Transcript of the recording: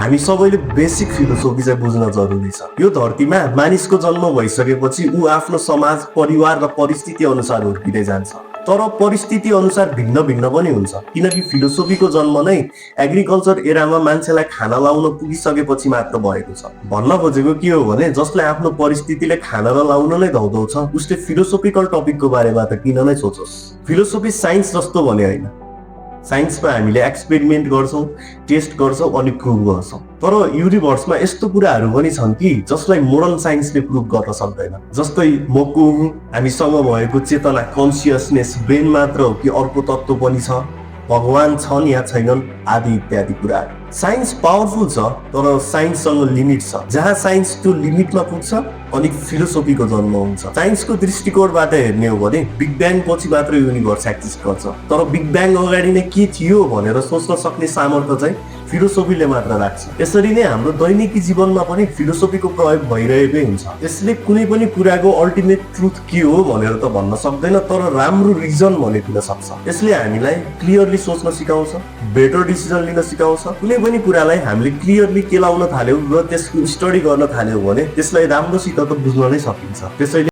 हामी सबैले basic philosophy चाहिँ बुझ्न जरुरी छ। यो धरतीमा मानिसको जन्म भइसकेपछि ऊ आफ्नो समाज, परिवार र परिस्थिति अनुसार हुर्किँदै जान्छ। तर परिस्थिति अनुसार भिन्न भिन्न पनि हुन्छ, किनकि फिलोसोफीको जन्म नै एग्रिकल्चर एरामा मान्छेलाई खाना लाउन पुगिसकेपछि मात्र भएको छ। भन्न खोजेको के हो भने जसले आफ्नो परिस्थितिले खाना लाउन नै धौधौ छ, उसले फिलोसोफिकल टपिकको बारेमा त किन नै सोचोस्। फिलोसोफी साइन्स जस्तो भने होइन। साइन्समा हामीले एक्सपेरिमेन्ट गर्छौं, टेस्ट गर्छौं अनि प्रुभ गर्छौं। तर युनिभर्समा यस्तो कुराहरू पनि छन् कि जसलाई मोडर्न साइन्सले प्रुभ गर्न सक्दैन। जस्तै म को हुँ, हामीसँग भएको चेतना, कन्सियसनेस ब्रेन मात्र हो कि अर्को तत्त्व पनि छ, भगवान छन् या छैनन् आदि इत्यादि कुराहरू। साइन्स पावरफुल छ, तर साइन्ससँग लिमिट छ। जहाँ साइन्स त्यो लिमिटमा पुग्छ अनि फिलोसोफीको जन्म हुन्छ। साइन्सको दृष्टिकोणबाट हेर्ने हो भने बिग ब्याङ पछि मात्र युनिभर्स एक्जिस्ट गर्छ। तर बिग ब्याङ अगाडि नै के थियो भनेर सोच्न सक्ने सामर्थ्य चाहिँ फिलोसोफीले मात्र राख्छ। यसरी नै हाम्रो दैनिकी जीवनमा पनि फिलोसोफीको प्रयोग भइरहेकै हुन्छ। यसले कुनै पनि कुराको अल्टिमेट ट्रुथ के हो भनेर त भन्न सक्दैन, तर राम्रो रिजन भनिदिन सक्छ। यसले हामीलाई क्लियरली सोच्न सिकाउँछ, बेटर डिसिजन लिन सिकाउँछ। कुनै पनि कुरालाई हामीले क्लियरली केलाउन थाल्यौं र त्यसको स्टडी गर्न थाल्यौं भने त्यसलाई राम्रोसित त बुझ्न नै सकिन्छ। त्यसैले